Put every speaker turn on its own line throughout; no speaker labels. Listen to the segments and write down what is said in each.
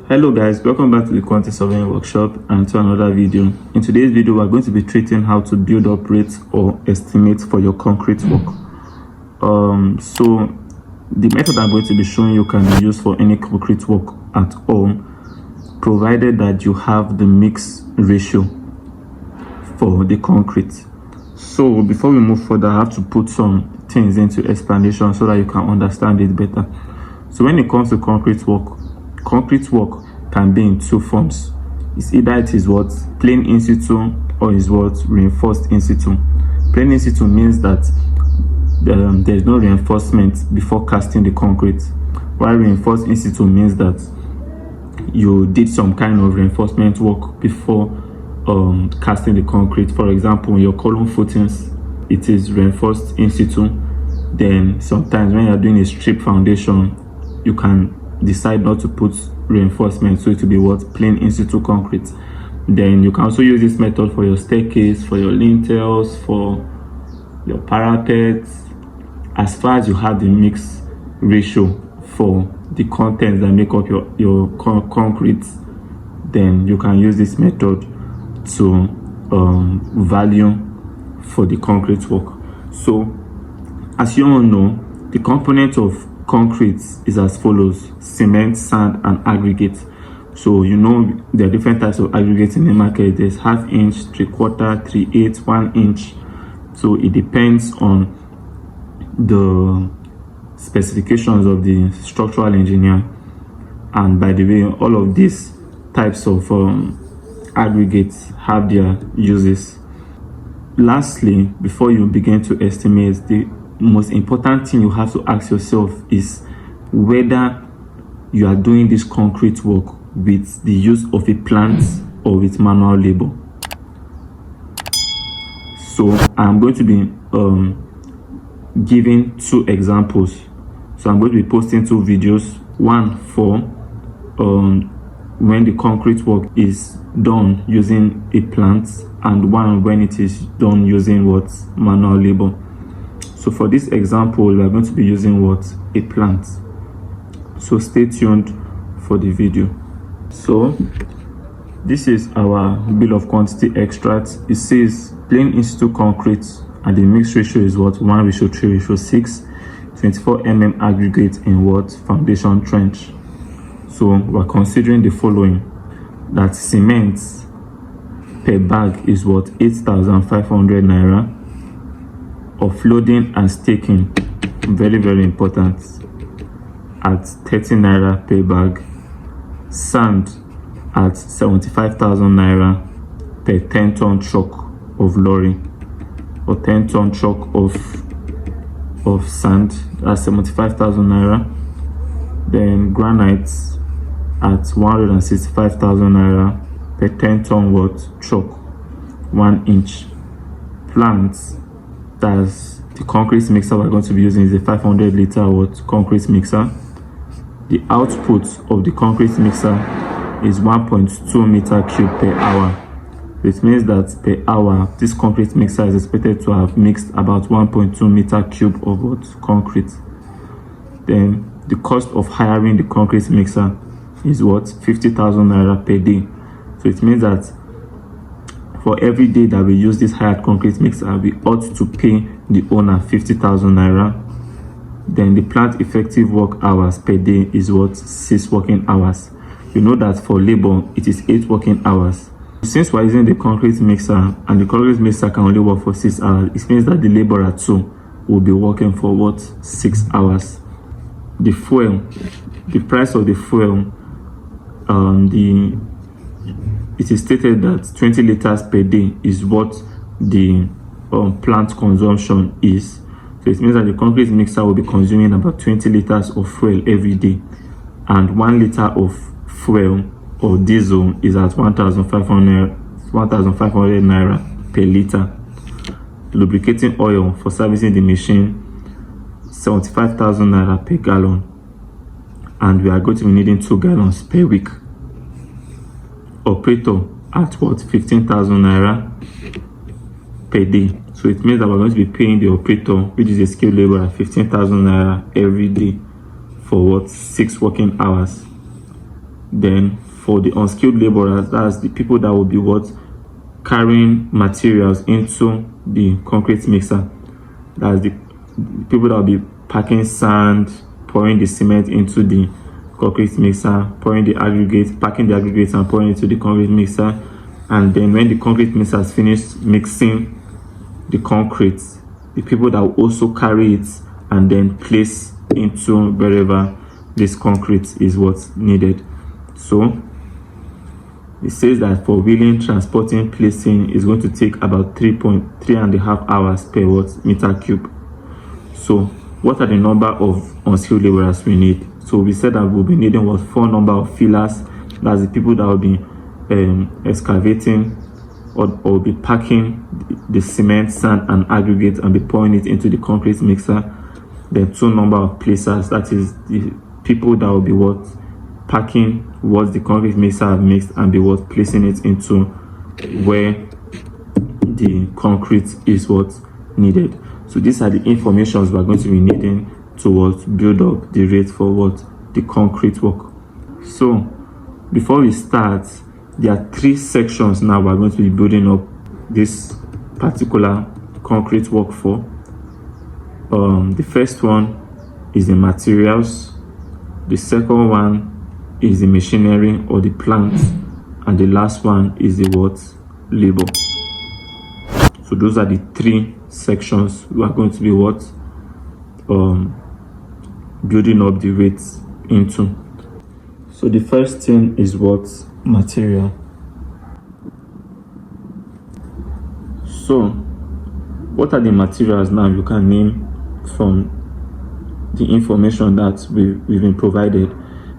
Hello guys, welcome back to the quantity surveying workshop and to another video. In today's video, we're going to be treating how to build up rates or estimate for your concrete work. So the method I'm going to be showing you can be used for any concrete work at all, provided that you have the mix ratio for the concrete. So before we move further, I have to put some things into explanation so that you can understand it better. So when it comes to concrete work can be in two forms. It's either it is what plain in situ or is what reinforced in situ. Plain in situ means that there is no reinforcement before casting the concrete, while reinforced in situ means that you did some kind of reinforcement work before casting the concrete. For example, your column footings, it is reinforced in situ. Then sometimes when you're doing a strip foundation, you can decide not to put reinforcement, so it will be what plain in situ concrete. Then you can also use this method for your staircase, for your lintels, for your parapets, as far as you have the mix ratio for the contents that make up your concrete. Then you can use this method to value for the concrete work. So as you all know, the component of concrete is as follows: cement, sand, and aggregate. So you know there are different types of aggregates in the market. There's half inch, 3/4, 3/8, 1 inch. So it depends on the specifications of the structural engineer. And by the way, all of these types of aggregates have their uses. Lastly, before you begin to estimate, the most important thing you have to ask yourself is whether you are doing this concrete work with the use of a plant or with manual labor. So I'm going to be giving two examples. So I'm going to be posting two videos, one for when the concrete work is done using a plant, and one when it is done using what manual labor. So for this example, we are going to be using what a plant. So stay tuned for the video. So this is our bill of quantity extract. It says plain in situ concrete, and the mix ratio is what 1:3:6, 24 mm aggregate in what foundation trench. So we're considering the following: that cement per bag is what 8,500 naira. Offloading and staking, very important, at 30 naira per bag. Sand at 75,000 naira per 10-ton truck of lorry, or 10-ton truck of sand at 75,000 naira. Then granite at 165,000 naira per 10-ton what truck, 1 inch. Plants, that's the concrete mixer we're going to be using, is a 500 liter what concrete mixer. The output of the concrete mixer is 1.2 meter cube per hour. It means that per hour this concrete mixer is expected to have mixed about 1.2 meter cube of what concrete. Then the cost of hiring the concrete mixer is what 50,000 naira per day. So it means that for every day that we use this hired concrete mixer, we ought to pay the owner 50,000 naira. Then the plant effective work hours per day is what 6 working hours. You know that for labor it is 8 working hours. Since we're using the concrete mixer and the concrete mixer can only work for 6 hours, it means that the laborer too will be working for what 6 hours. The fuel, the price of the fuel, it is stated that 20 liters per day is what the plant consumption is. So it means that the concrete mixer will be consuming about 20 liters of fuel every day, and 1 liter of fuel or diesel is at 1,500 naira per liter. Lubricating oil for servicing the machine, 75,000 naira per gallon, and we are going to be needing 2 gallons per week. Operator at what 15,000 naira per day. So it means that we're going to be paying the operator, which is a skilled laborer, 15,000 naira every day for what 6 working hours. Then for the unskilled laborers, that's the people that will be what carrying materials into the concrete mixer. That's the people that will be packing sand, pouring the cement into the concrete mixer, pouring the aggregate, packing the aggregate and pouring it into the concrete mixer. And then when the concrete mixer has finished mixing the concrete, the people that will also carry it and then place into wherever this concrete is what's needed. So it says that for wheeling, transporting, placing is going to take about 3.5 hours per meter cube. So what are the number of unskilled laborers we need? So we said that we'll be needing 4 number of fillers. That's the people that will be excavating or be packing the cement, sand and aggregate and be pouring it into the concrete mixer. Then 2 number of placers, that is the people that will be packing what the concrete mixer have mixed and be placing it into where the concrete is needed. So these are the informations we're going to be needing to build up the rate for the concrete work. So before we start, there are 3 sections now we're going to be building up this particular concrete work for. The first one is the materials, the second one is the machinery or the plant, and the last one is the labor. So those are the 3 sections we are going to be building up the rates into. So the first thing is material. So what are the materials now you can name from the information that we've been provided?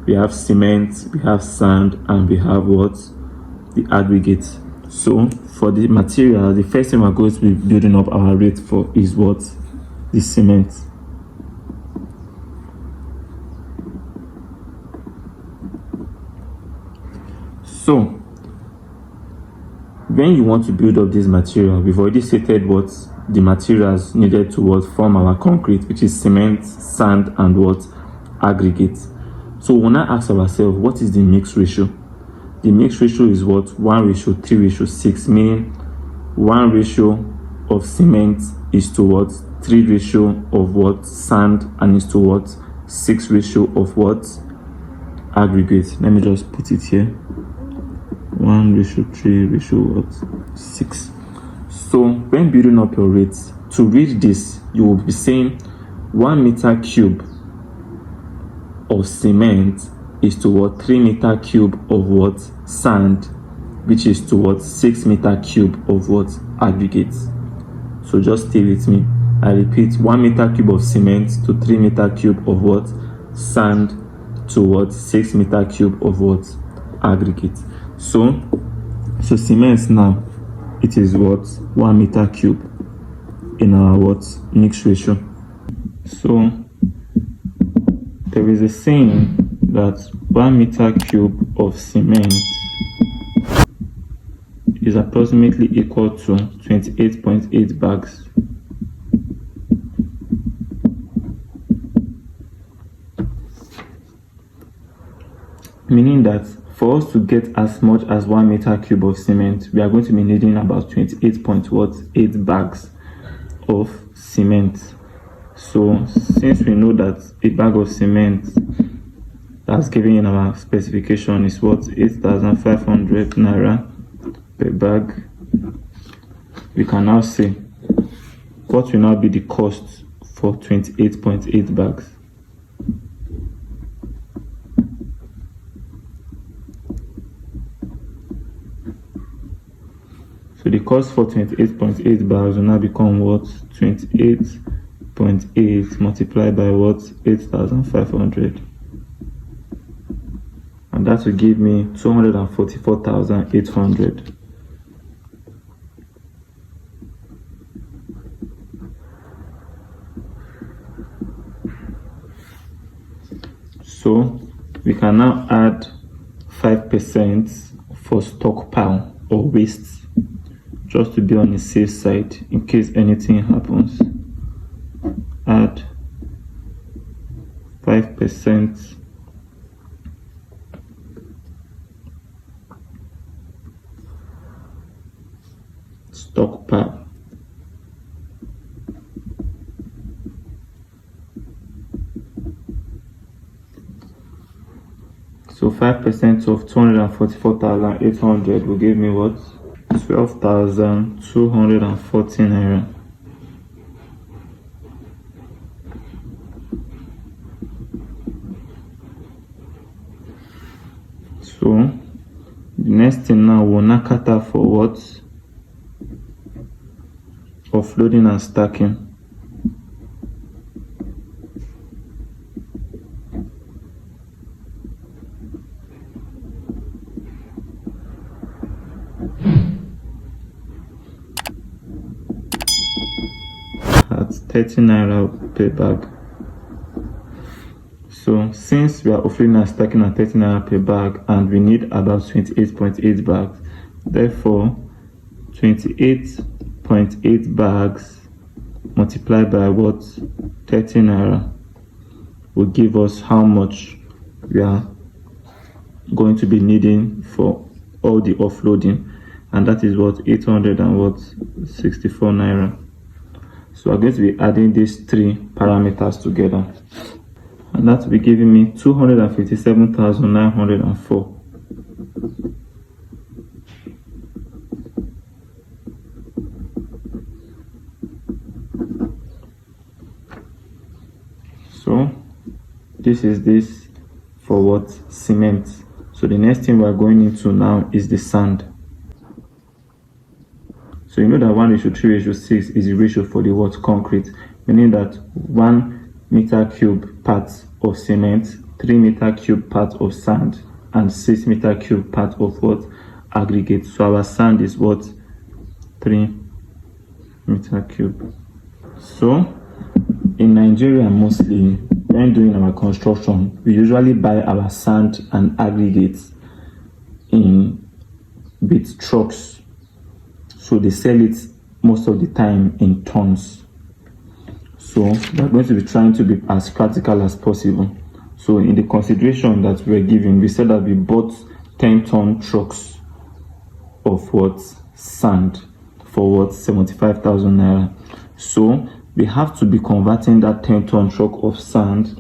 We have cement, we have sand, and we have the aggregate. So for the material, the first thing we're going to be building up our rate for is the cement. So when you want to build up this material, we've already stated what the materials needed to form our concrete, which is cement, sand, and aggregate. So we'll now ask ourselves, what is the mix ratio? The mix ratio is 1:3:6, meaning 1 ratio of cement is to 3 ratio of sand, and is to 6 ratio of aggregate. Let me just put it here. 1:3:6. So when building up your rates, to read this, you will be saying 1 meter cube of cement is to 3 meter cube of sand, which is to 6 meter cube of aggregate. So just stay with me. I repeat, 1 meter cube of cement to 3 meter cube of sand to 6 meter cube of aggregate. So cement now, it is 1 meter cube in our mix ratio. So there is a saying that 1 meter cube of cement is approximately equal to 28.8 bags. Meaning that for us to get as much as 1 meter cube of cement, we are going to be needing about 28.8 bags of cement. So since we know that a bag of cement that's given in our specification is 8,500 naira per bag, we can now say what will now be the cost for 28.8 bags. So the cost for 28.8 bags will now become 28.8 multiplied by 8,500, and that will give me 244,800. So we can now add 5% for stockpile or waste, just to be on the safe side in case anything happens. Add 5% So 5% of 244,800 will give me what? 12,240 naira. So the next thing now, we'll nakata for what? Offloading and stacking. At 30 naira per bag. So since we are offloading and stacking at 30 naira per bag and we need about 28.8 bags, therefore 28.8 bags multiplied by what? 30 naira will give us how much we are going to be needing for all the offloading, and that is what? 864 naira. So I'm going to be adding these three parameters together, and that will be giving me 257,904. So this is this for what? Cement. So the next thing we are going into now is the sand. So you know that 1:3:6 is the ratio for the what? Concrete, meaning that 1 meter cube part of cement, 3 meter cube part of sand, and 6 meter cube part of what? Aggregate. So our sand is what? 3 meter cube. So in Nigeria, mostly when doing our construction, we usually buy our sand and aggregates in with trucks. So they sell it most of the time in tons. So we're going to be trying to be as practical as possible. So in the consideration that we're giving, we said that we bought 10-ton trucks of what? Sand for what? 75,000 naira. So we have to be converting that 10-ton truck of sand,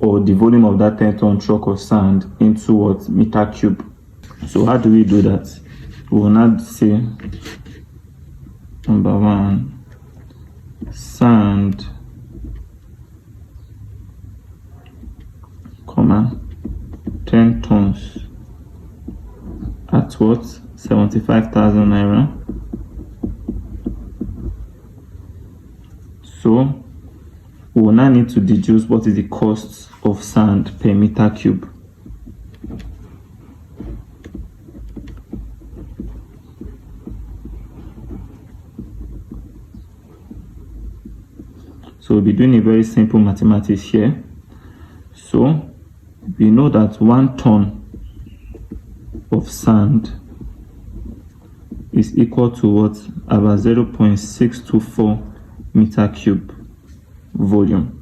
or the volume of that 10-ton truck of sand, into what? Meter cube. So how do we do that? We will not say number 1, sand, comma, 10 tons at what? 75,000 naira. So we will now need to deduce what is the cost of sand per meter cube. So we'll be doing a very simple mathematics here. So we know that 1 ton of sand is equal to what? About 0.624 meter cube volume.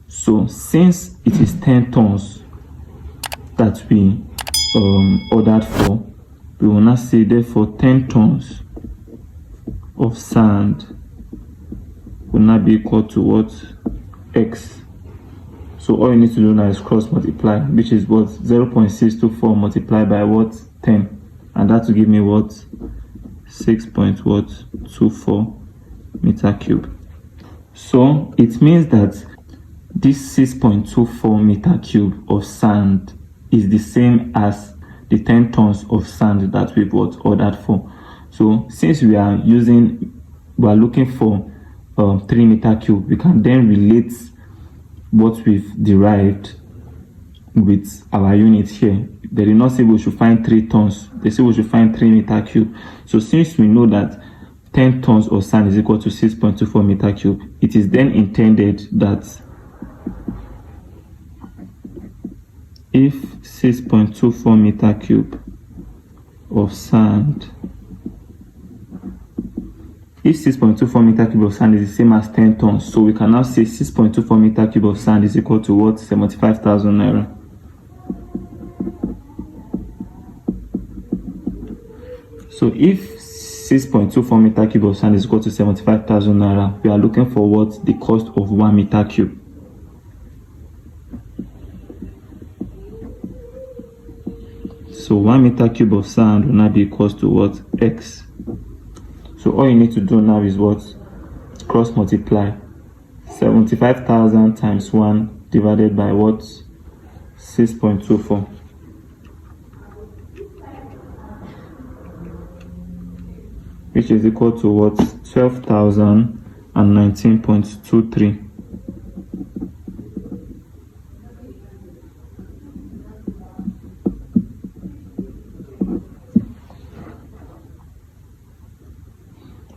So since it is 10 tons that we ordered for, we will now say therefore 10 tons of sand will now be equal to what? X. So all you need to do now is cross multiply, which is what? 0.624 multiplied by what? 10, and that will give me what? 6.24 meter cube. So it means that this 6.24 meter cube of sand is the same as the 10 tons of sand that we've ordered for. So since we are looking for 3 meter cube, we can then relate what we've derived with our unit here. They did not say we should find 3 tons, they say we should find 3 meter cube. So since we know that 10 tons of sand is equal to 6.24 meter cube, it is then intended that if 6.24 meter cube of sand, if 6.24 meter cube of sand is the same as 10 tons, so we can now say 6.24 meter cube of sand is equal to what? 75,000 naira. So if 6.24 meter cube of sand is equal to 75,000 naira, we are looking for what? The cost of 1 meter cube. So 1 meter cube of sand will now be equals to what? X. So all you need to do now is what? Cross multiply 75,000 times 1 divided by what? 6.24. Which is equal to what? 12,019.23.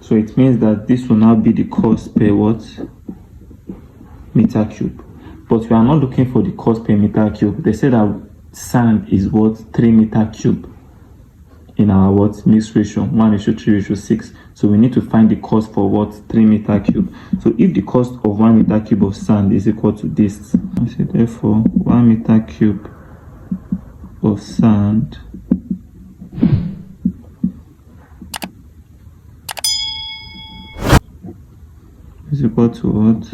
So it means that this will now be the cost per what? Meter cube. But we are not looking for the cost per meter cube. They said that sand is what? 3 meter cube in our what? Mixed ratio 1:3:6. So we need to find the cost for what? 3 meter cube. So if the cost of 1 meter cube of sand is equal to this, so therefore 1 meter cube of sand is equal to what?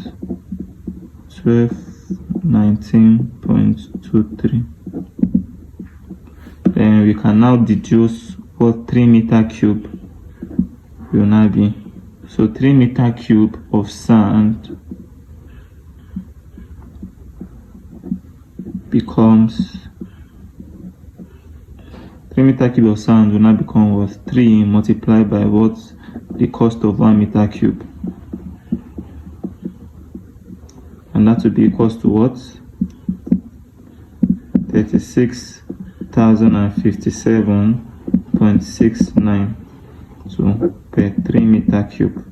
1219.23. Then we can now deduce what 3 meter cube will now be. So 3 meter cube of sand becomes 3 meter cube of sand will now become what? 3 multiplied by what? The cost of 1 meter cube. And that will be equals to what? 36,057.69. So per 3 meter cube.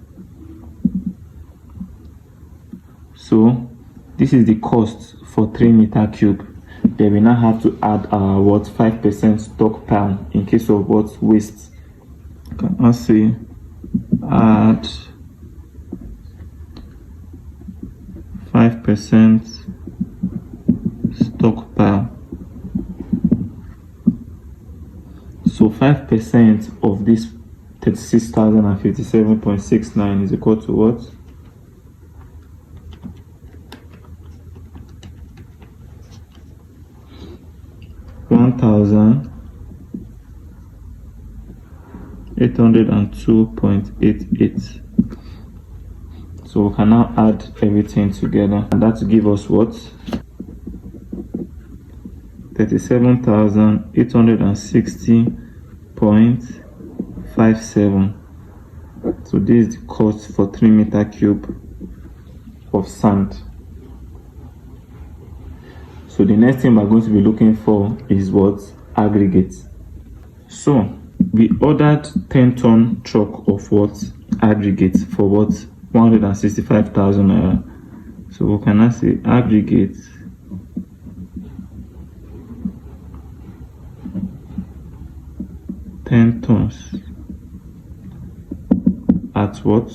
So this is the cost for 3 meter cube. Then we now have to add our what? 5% stockpile in case of what? Waste. Let's see. Add 5% stockpile. So 5% of this 36,057.69 is equal to what? $1,802.88. So we can now add everything together, and that will give us what? 37,860.57. So this is the cost for 3 meter cube of sand. So the next thing we're going to be looking for is what? Aggregate. So we ordered 10-ton truck of what? Aggregate for what? 165,000 naira. So we can now say aggregate ten tons at what?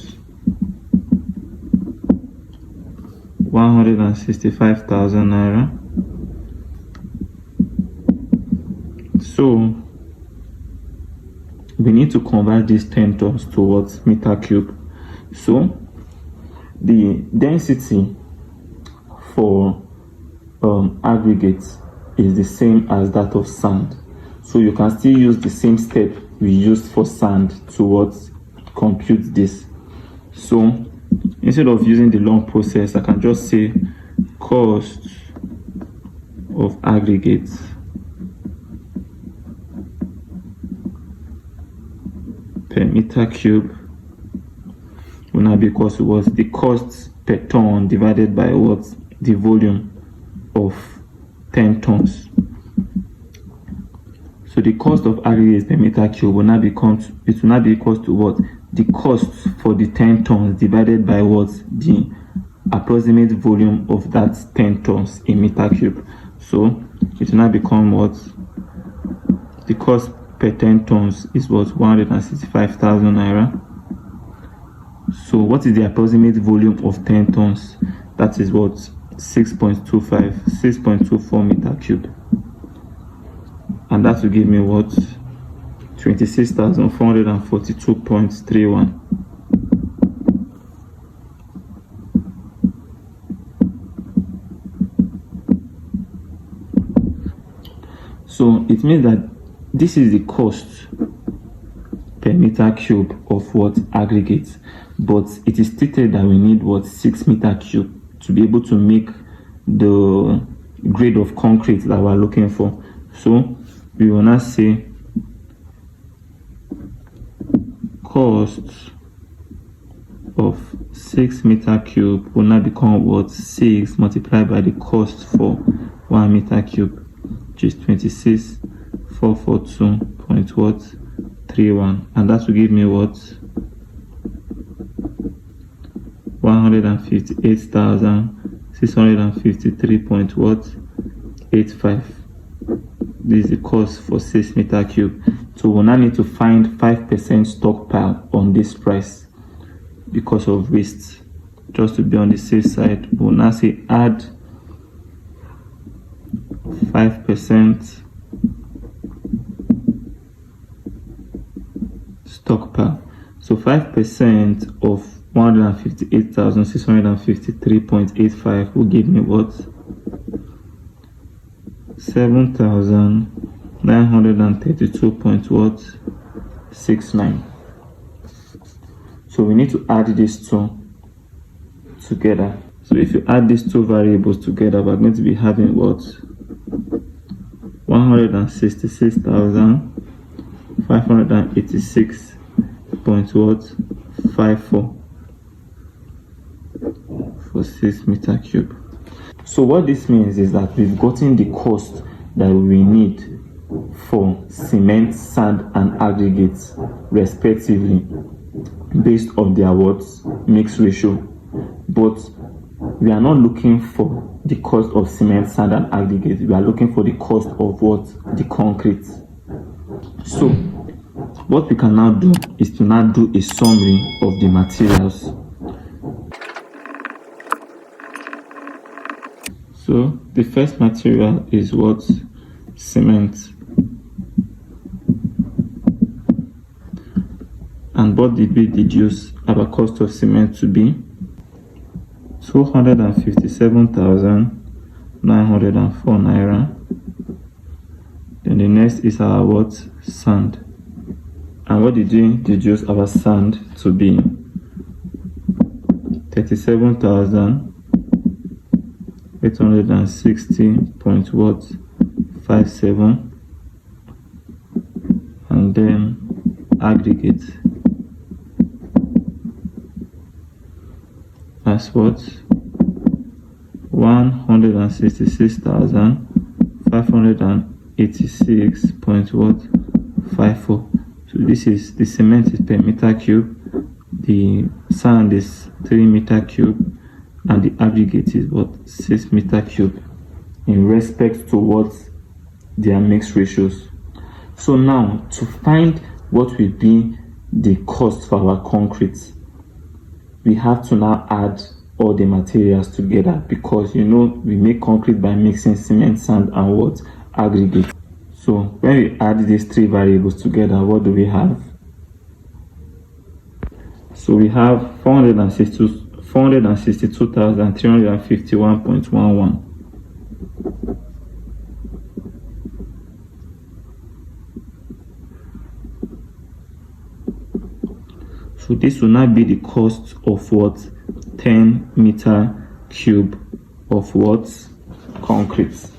165,000 naira. So we need to convert these 10 tons to what? Meter cube. So the density for aggregate is the same as that of sand. So you can still use the same step we used for sand to what? Compute this. So instead of using the long process, I can just say cost of aggregate per meter cube will now be equal to what? The cost per ton divided by what? The volume of 10 tons. So the cost of aggregate per meter cube will now become, it will now be equal to what? The cost for the 10 tons divided by what? The approximate volume of that 10 tons in meter cube. So it will now become what? The cost per 10 tons is what? 165,000 naira. So what is the approximate volume of 10 tons? That is what? 6.24 meter cube. And that will give me what? 26,442.31. So it means that this is the cost per meter cube of what aggregate, but it is stated that we need what 6 meter cube to be able to make the grade of concrete that we're looking for. So we will now say cost of 6 meter cube will now become what 6 multiplied by the cost for 1 meter cube, which is 26,442.31, and that will give me what 158,653.85. This is the cost for 6 meter cube. So we'll now need to find 5% stockpile on this price because of waste. Just to be on the safe side, we'll now say add 5% stockpile. So 5% of 158,653.85 will give me what 7,932.69. So we need to add these two together. So if you add these two variables together, we're going to be having what 166,586.54 for 6 meter cube. So what this means is that we've gotten the cost that we need for cement, sand, and aggregates respectively based on their what mix ratio, but we are not looking for the cost of cement, sand, and aggregate. We are looking for the cost of what the concrete. So what we can now do is to now do a summary of the materials. So the first material is what cement, and what did we deduce our cost of cement to be? 257,904 naira. Then the next is our what sand, and what did we deduce our sand to be? 37,860.57, and then aggregate as what 166,586.54. So this is the cement is per meter cube, the sand is 3 meter cube, and the aggregate is what 6 meter cube in respect to what their mix ratios. So now to find what will be the cost for our concrete, we have to now add all the materials together, because you know we make concrete by mixing cement, sand, and what aggregate. So when we add these three variables together, what do we have? So we have 462,351.11. So this will not be the cost of what 10 meter cube of what concrete.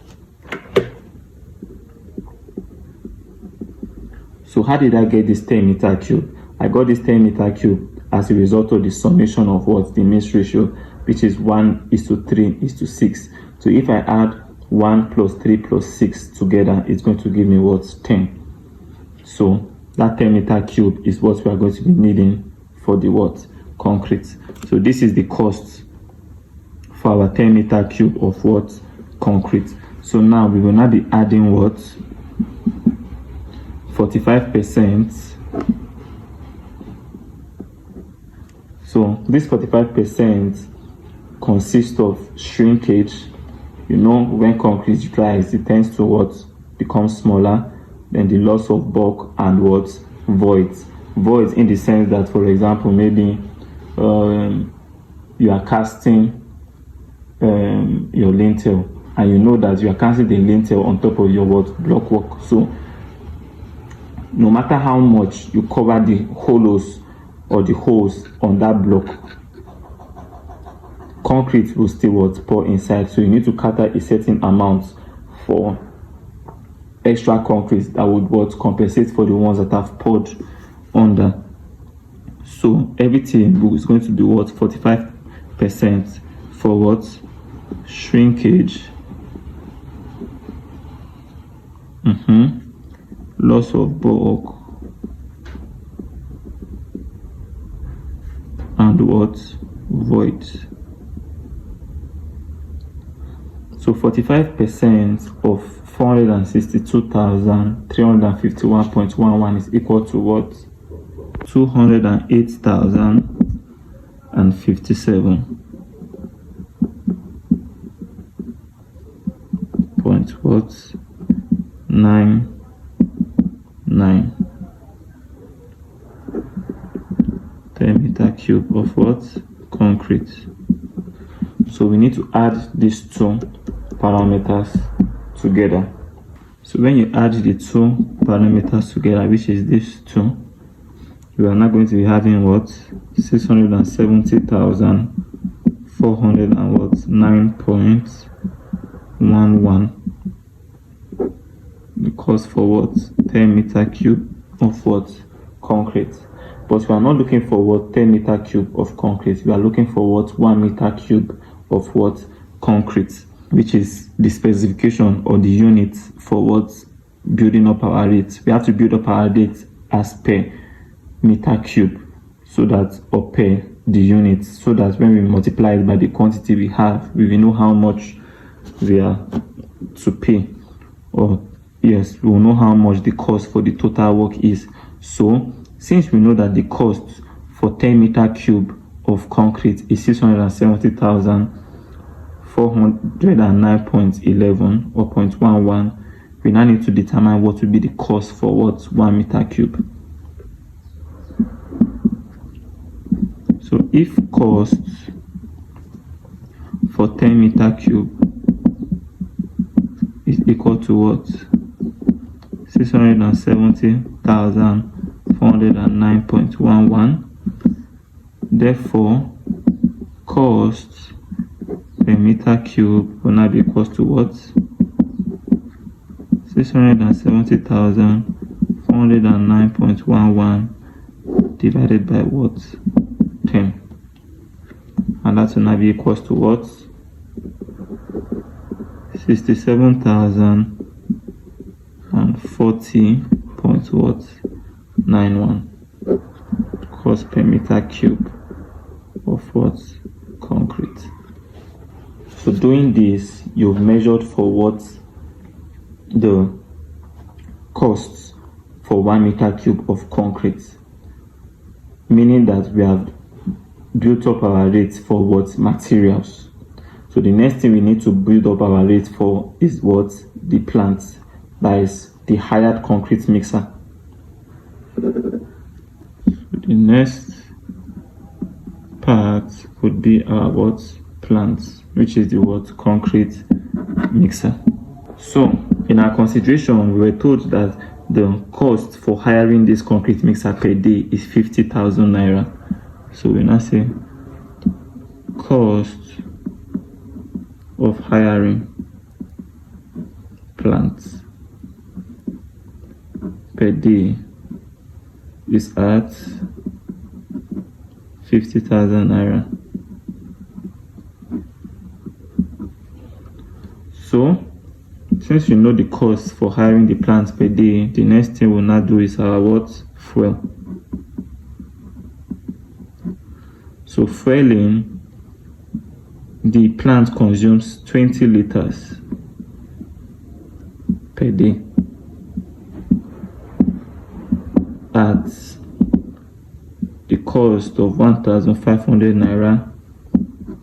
So how did I get this 10 meter cube? I got this 10 meter cube as a result of the summation of what the mix ratio, which is 1:3:6. So if I add 1 plus 3 plus 6 together, it's going to give me what 10. So that 10 meter cube is what we are going to be needing for the what concrete. So this is the cost for our 10 meter cube of what concrete. So now we will not be adding what 45%. So this 45% consists of shrinkage. You know, when concrete dries, it tends to what become smaller. Then the loss of bulk and what voids in the sense that, for example, maybe you are casting your lintel, and you know that you are casting the lintel on top of your what block work. So no matter how much you cover the hollows or the holes on that block, concrete will still what pour inside. So you need to cater a certain amount for extra concrete that would what compensate for the ones that have poured under. So everything is going to be what 45% for what shrinkage, loss of bulk, and what void. So 45% of 462,351.11 is equal to what? 208,057. Point what? 99. 10 meter cube of what? Concrete. So we need to add these two parameters together. So when you add the two parameters together, which is these two, you are now going to be having what? 670,400 and what? 9.11. The cost for what? 10 meter cube of what? Concrete. But we are not looking for what? 10 meter cube of concrete. We are looking for what? 1 meter cube of what? Concrete, which is the specification or the unit for what? Building up our rate. We have to build up our rate as per meter cube, so that, or per the unit, so that when we multiply it by the quantity we have, we will know how much we are to pay, or yes, we will know how much the cost for the total work is. So since we know that the cost for 10 meter cube of concrete is 670,409.11 or 0.11, we now need to determine what will be the cost for what? 1 meter cube. So if cost for 10 meter cube is equal to what? 670,409.11, therefore cost per meter cube will now be equal to what? 670,409.11 divided by what? 10. And that will now be equal to what? 67,040.91 cost per meter cube of what? Concrete. So doing this, you've measured for what? The costs for 1 meter cube of concrete, meaning that we have built up our rates for what? Materials. So the next thing we need to build up our rate for is what? The plant, that is the hired concrete mixer. So the next part would be our what? Plant, which is the what? Concrete mixer. So in our consideration, we were told that the cost for hiring this concrete mixer per day is 50,000 naira. So we now say cost of hiring plants per day is at 50,000 naira. So since you know the cost for hiring the plants per day, the next thing we'll now do is our what? Fuel. So fueling, the plant consumes 20 liters per day at the cost of 1,500 naira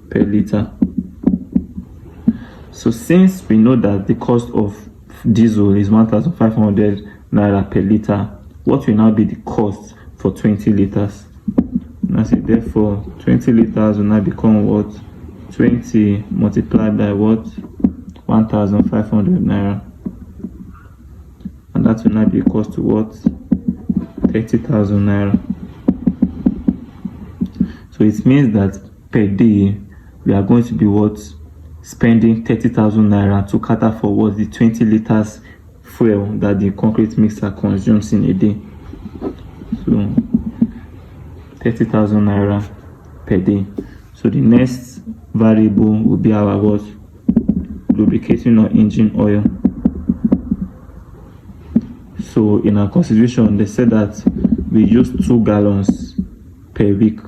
per liter. So since we know that the cost of diesel is 1,500 naira per liter, what will now be the cost for 20 liters? And I say therefore 20 liters will now become what? 20 multiplied by what? 1,500 naira, and that will now be equal to what? 30,000 naira. So it means that per day we are going to be spending 30,000 naira to cater for the 20 liters fuel that the concrete mixer consumes in a day. So 30,000 naira per day. So the next variable will be our lubricating or engine oil. So in our consideration, they said that we use 2 gallons per week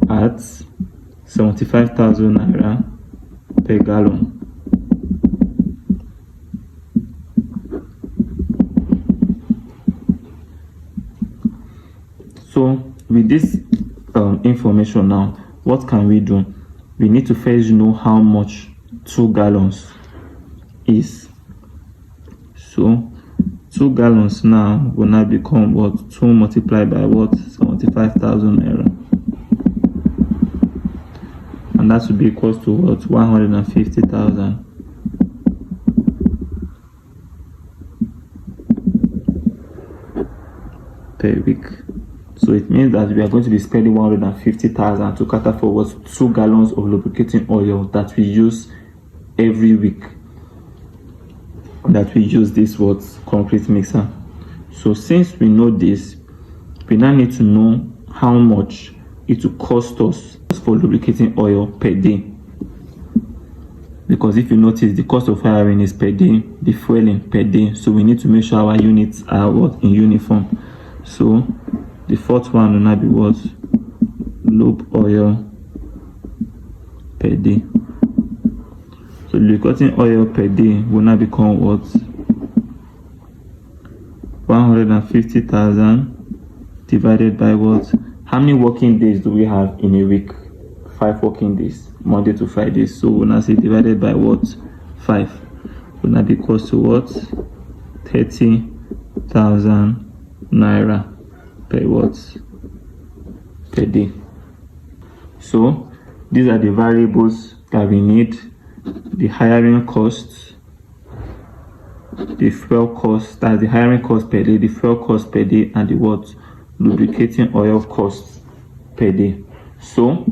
at 75,000 naira per gallon. So with this information now, what can we do? We need to first know how much 2 gallons is. So 2 gallons now will now become 2 multiplied by 75,000 naira, and that will be equal to 150,000 per week. So it means that we are going to be spending 150,000 to cater for 2 gallons of lubricating oil that we use every week, that we use this concrete mixer. So since we know this, we now need to know how much it will cost us for lubricating oil per day. Because if you notice, the cost of hiring is per day, the fueling per day. So we need to make sure our units are in uniform. So the fourth one will now be lube oil per day. So lubricating oil per day will now become 150,000 divided by how many working days do we have in a week? 5 working days, Monday to Friday. So we'll now say divided by 5 will now be equal to 30,000 naira per day. So these are the variables that we need: the hiring cost, the fuel cost, that's the hiring cost per day, the fuel cost per day, and the lubricating oil cost per day. So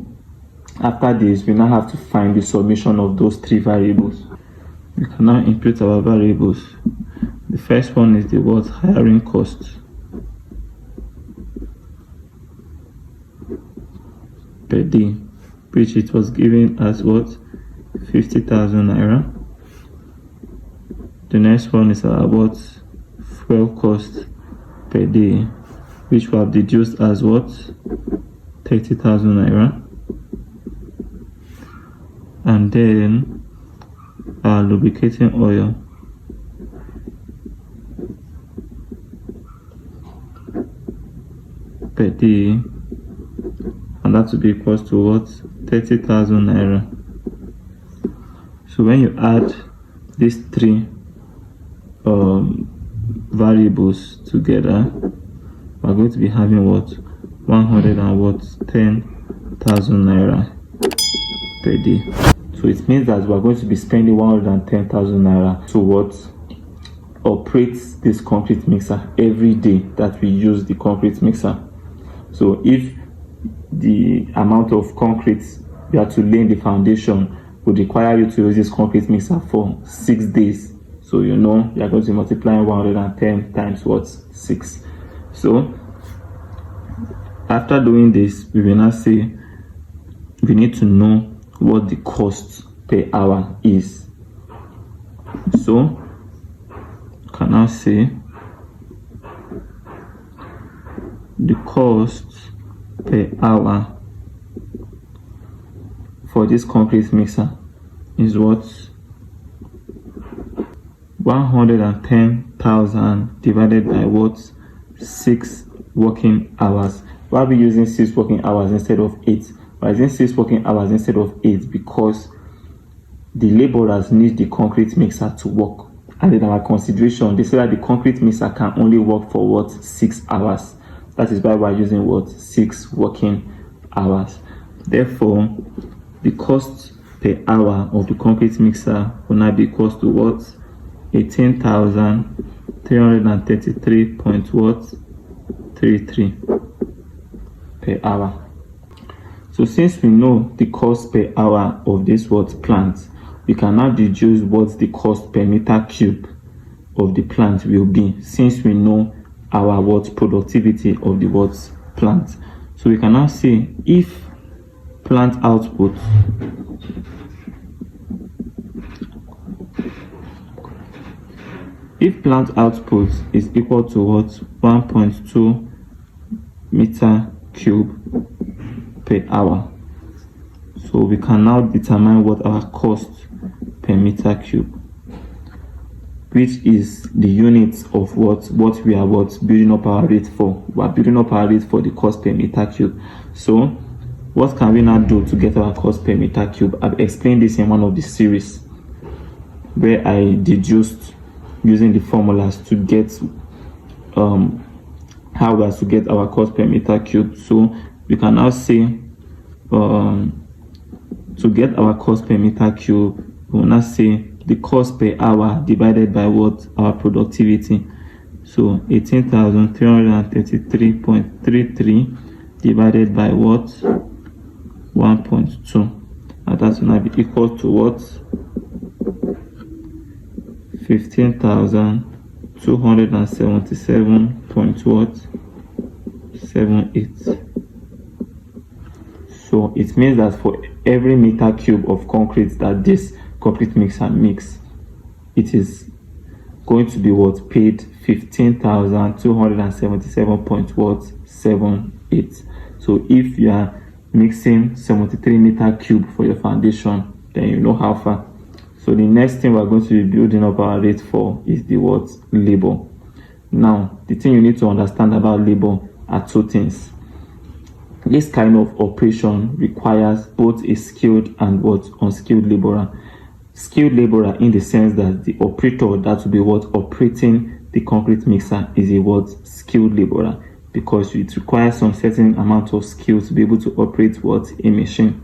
after this, we now have to find the summation of those 3 variables. We can now input our variables. The first one is the hiring cost per day, which it was given as 50,000 naira. The next one is our fuel cost per day, which we have deduced as 30,000 naira. And then our lubricating oil per day, and that will be equal to 30,000 naira. So when you add these 3 variables together, we're going to be having 110,000 naira per day. So it means that we're going to be spending 110,000 naira to operate this concrete mixer every day that we use the concrete mixer. So if the amount of concrete you have to lay in the foundation would require you to use this concrete mixer for 6 days, so you are going to be multiplying 110 times 6. So after doing this, we will now say we need to know what the cost per hour is. So you can now say the cost per hour for this concrete mixer is 110,000 divided by 6 working hours. Why are we using 6 working hours instead of 8? Why is it 6 working hours instead of 8? Because the laborers need the concrete mixer to work, and in our consideration, they say that the concrete mixer can only work for 6 hours. That is why we're using 6 working hours. Therefore, the cost per hour of the concrete mixer will now be equal to 18,000 333.33 per hour. So since we know the cost per hour of this plant, we can now deduce what the cost per meter cube of the plant will be, since we know our productivity of the plant. So we can now say if plant output is equal to 1.2 meter cube per hour, so we can now determine what our cost per meter cube, which is the units of what we are building up our rate for. We are building up our rate for the cost per meter cube. So what can we now do to get our cost per meter cube? I've explained this in one of the series where I deduced using the formulas to get how we are to get our cost per meter cube. So we can now say to get our cost per meter cube, we will now say the cost per hour divided by our productivity. So 18,333.33 divided by 1.2, and that's going to be equal to 15,277.78. So it means that for every meter cube of concrete that this concrete mixer makes, it is going to be paid 15,277.78. So if you are mixing 73 meter cube for your foundation, then you know how far. So the next thing we're going to be building up our rate for is the labor. Now the thing you need to understand about labor are two things. This kind of operation requires both a skilled and unskilled laborer. Skilled laborer in the sense that the operator that will be operating the concrete mixer is a skilled laborer, because it requires some certain amount of skill to be able to operate a machine.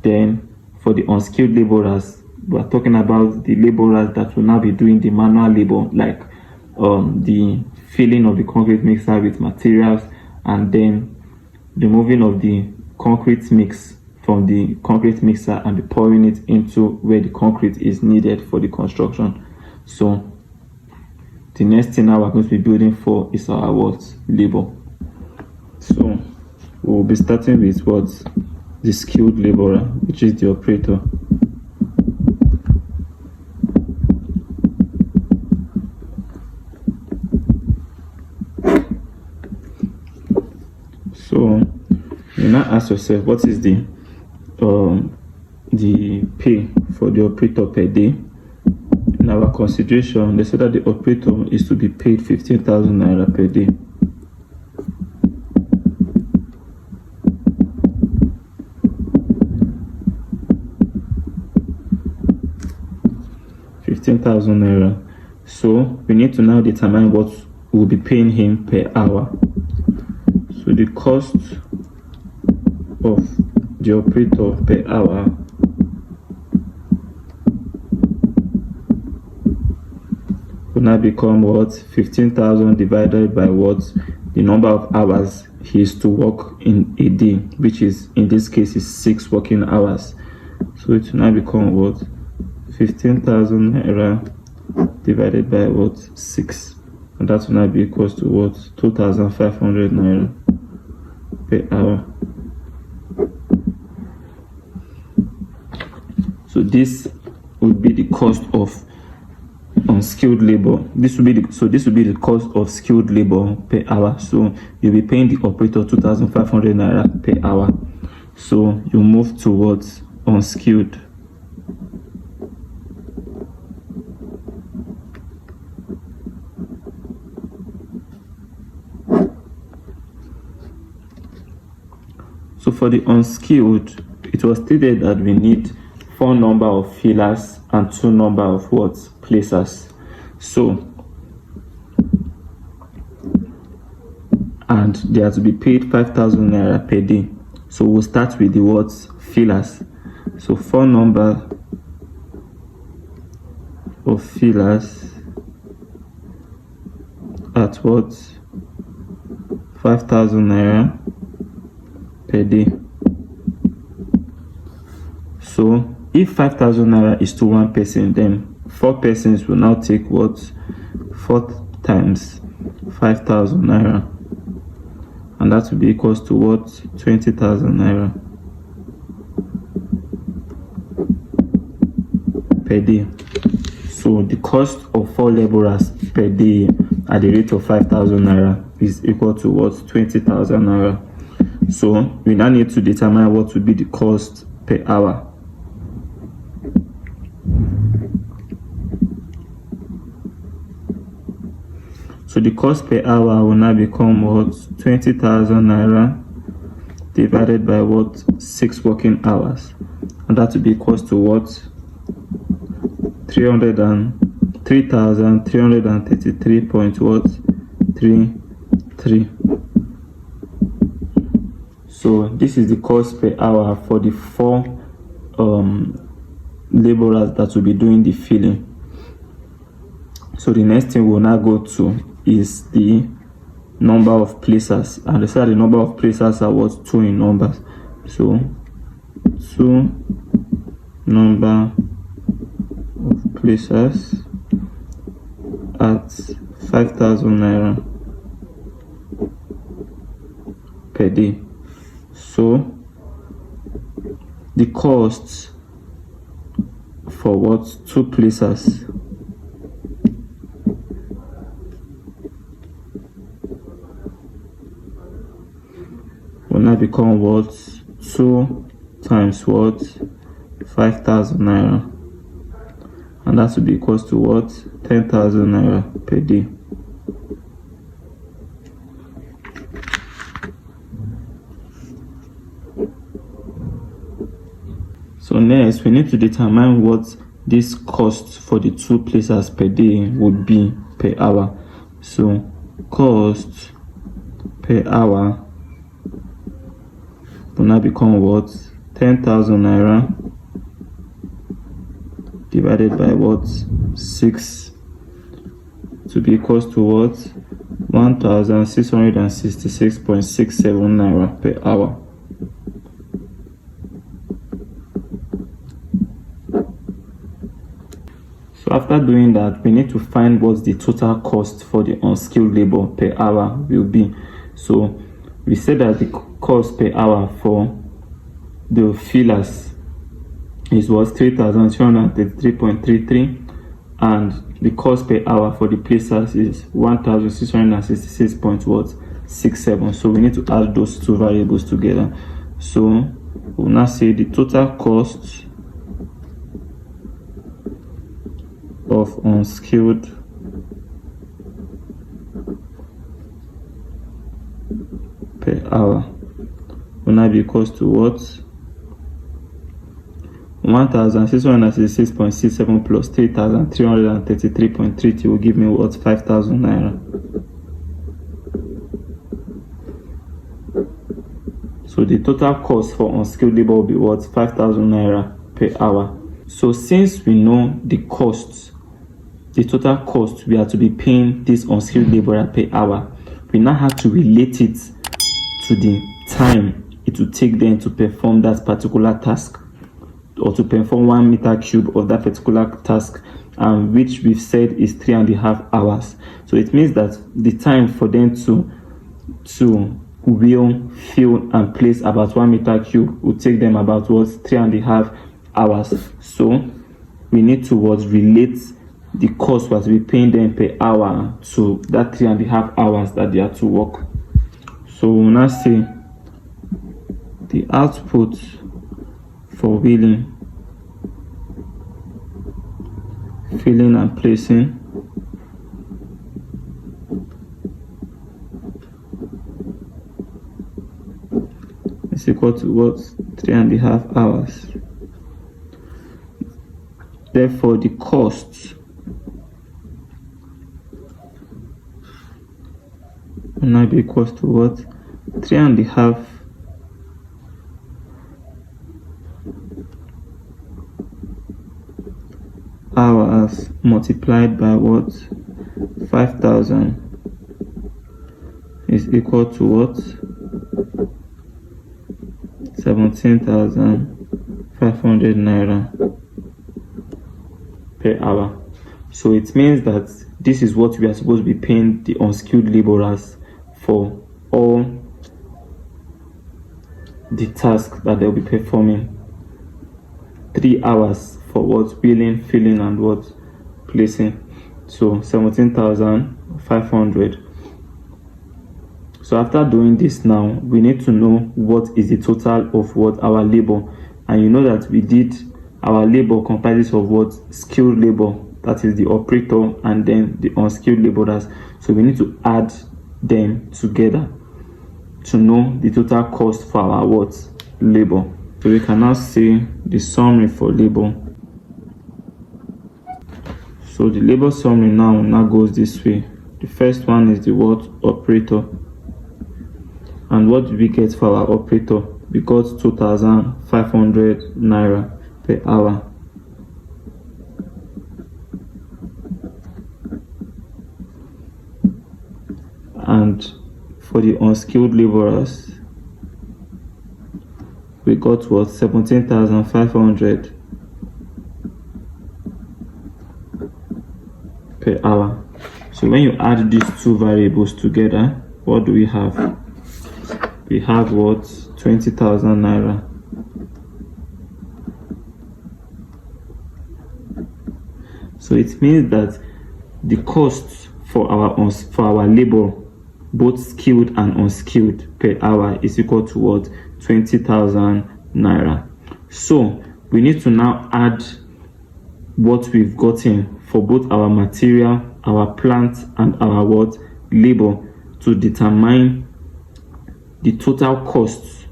Then for the unskilled laborers, we are talking about the laborers that will now be doing the manual labor, like the filling of the concrete mixer with materials, and then removing of the concrete mix from the concrete mixer and be pouring it into where the concrete is needed for the construction. So the next thing now we're going to be building for is our labor. So we'll be starting with the skilled laborer, which is the operator. So you now ask yourself, what is the pay for the operator per day? In our consideration, they said that the operator is to be paid 15,000 naira per day. €15,000. So we need to now determine what we'll be paying him per hour. So the cost of the operator per hour will now become 15,000 divided by the number of hours he is to work in a day, which is in this case is 6 working hours. So it will now become 15,000 naira divided by 6, and that will now be equals to 2,500 naira per hour. So this would be the cost of unskilled labor. This will be the cost of skilled labor per hour. So you'll be paying the operator 2,500 naira per hour. So you move towards unskilled. So for the unskilled, it was stated that we need 4 number of fillers and 2 number of placers. So, and they are to be paid 5,000 naira per day. So we'll start with the fillers. So 4 number of fillers at what? 5,000 naira per day. So if 5,000 naira is to one person, then 4 persons will now take what? 4 times 5,000 naira, and that will be equals to what? 20,000 naira per day. So the cost of 4 laborers per day at the rate of 5,000 naira is equal to what? 20,000 naira. So we now need to determine what will be the cost per hour. So the cost per hour will now become what? 20,000 naira divided by what? 6 working hours, and that will be equals to what? 3,333.33. So this is the cost per hour for the 4 laborers that will be doing the filling. So the next thing we'll now go to is the number of placers, and they said the number of placers are what? 2 in numbers. So 2 number of placers at 5,000 naira per day. So the cost for what? 2 placers will now become what? 2 times what? 5,000 naira, and that will be equals to what? 10,000 naira per day. So next we need to determine what this cost for the 2 placers per day would be per hour. So cost per hour will now become what? 10,000 naira divided by what? 6 to be equals to what? 1,666.67 naira per hour. So after doing that, we need to find what the total cost for the unskilled labor per hour will be. So we said that the cost per hour for the fillers is was 3,233.33, and the cost per hour for the placers is 1,666.67. So we need to add those 2 variables together. So we'll now say the total cost of unskilled per hour will now be equals to what? 1,666.67 plus 3,333.30 will give me what? 5,000 naira. So the total cost for unskilled labor will be what? 5,000 naira per hour. So since we know the costs, the total cost we are to be paying this unskilled laborer per hour, we now have to relate it to the time it will take them to perform that particular task, or to perform 1 meter cube of that particular task, which we've said is 3.5 hours. So it means that the time for them to wheel, fill and place about 1 meter cube will take them about what? 3.5 hours. So we need to relate the cost was to be paying them per hour to that 3.5 hours that they are to work. So we'll now say the output for wheeling, filling and placing is equal to what? 3.5 hours. Therefore the cost will now be equal to what? 3.5 hours multiplied by what? 5,000 is equal to what? 17,500 naira per hour. So it means that this is what we are supposed to be paying the unskilled laborers for all the tasks that they'll be performing. 3 hours for what? Wheeling, filling, and what? Placing. So 17,500. So after doing this now, we need to know what is the total of what? Our labor. And you know that we did our labor comprises of what? Skilled labor, that is the operator, and then the unskilled laborers. So we need to add them together to know the total cost for our what? Labor. So we can now see the summary for labor. So the labor summary now goes this way. The first one is the what? Operator. And what do we get for our operator? We got 2,500 naira per hour. And for the unskilled laborers, we got what? 17,500 per hour. So when you add these two variables together, what do we have? We have what? 20,000 naira. So it means that the cost for our labor, both skilled and unskilled, per hour is equal to what? 20,000 naira. So we need to now add what we've gotten for both our material, our plant, and our what? Labor, to determine the total costs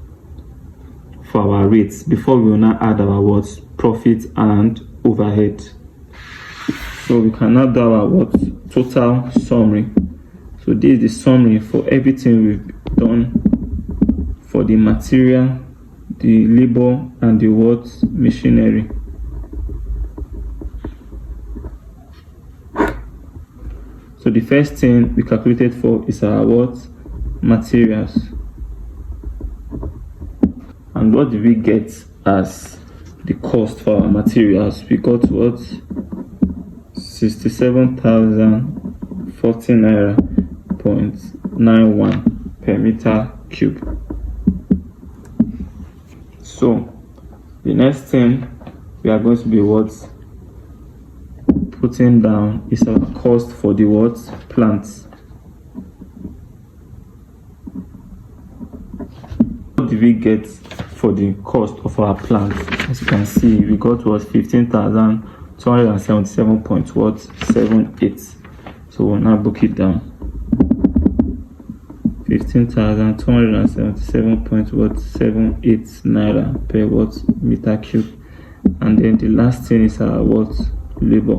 for our rates before we will now add our what? Profit and overhead. So we can now do our what? Total summary. So this is the summary for everything we've done for the material, the labor, and the what? Machinery. So the first thing we calculated for is our what? Materials. And what did we get as the cost for our materials? We got what? 67,040 naira 0.91 per meter cube. So the next thing we are going to be what? Putting down is our cost for the what? Plants. What did we get for the cost of our plants? As you can see, we got what? 15,277.78. So we'll now book it down. 15,277.78 naira per what? Meter cube. And then the last thing is our what? Labor.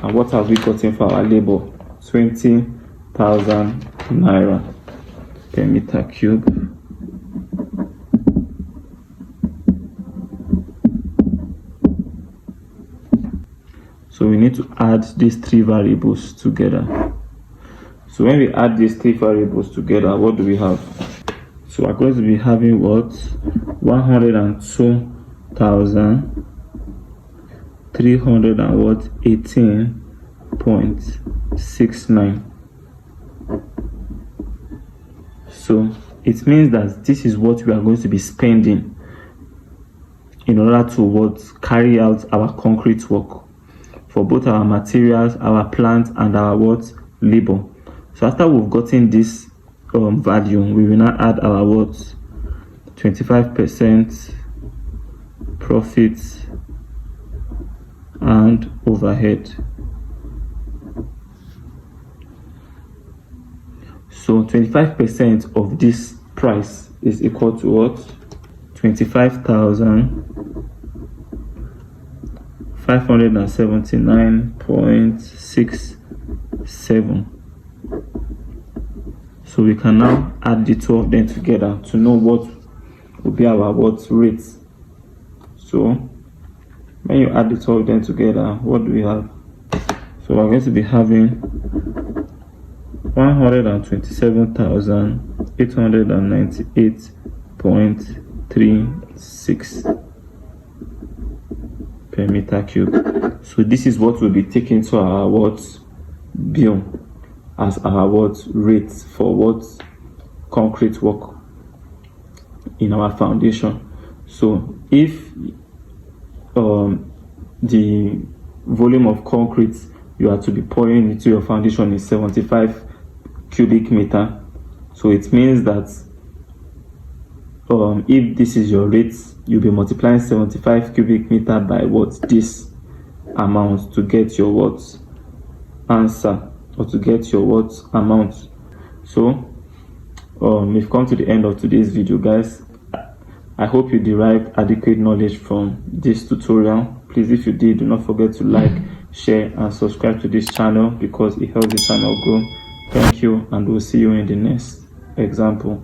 And what have we gotten for our labor? 20,000 naira per meter cube. So we need to add these three variables together. So when we add these three variables together, what do we have? So we're going to be having what? 102,318.69. So it means that this is what we are going to be spending in order to what? Carry out our concrete work for both our materials, our plant, and our what? Labor. So after we've gotten this value, we will now add our what? 25% profit and overhead. So 25% of this price is equal to what? 25,579.67. So we can now add the two of them together to know what will be our what rates. So when you add the two of them together, what do we have? So we're going to be having 127,898.36 per meter cube. So this is what will be taken to our what bill as our what rate for what concrete work in our foundation. So if the volume of concrete you are to be pouring into your foundation is 75 cubic meter, so it means that if this is your rate, you'll be multiplying 75 cubic meter by what this amount to get your what answer, or to get your what amount. So we've come to the end of today's video, guys. I hope you derived adequate knowledge from this tutorial. Please, if you did, do not forget to like, share and subscribe to this channel because it helps the channel grow. Thank you, and we'll see you in the next example.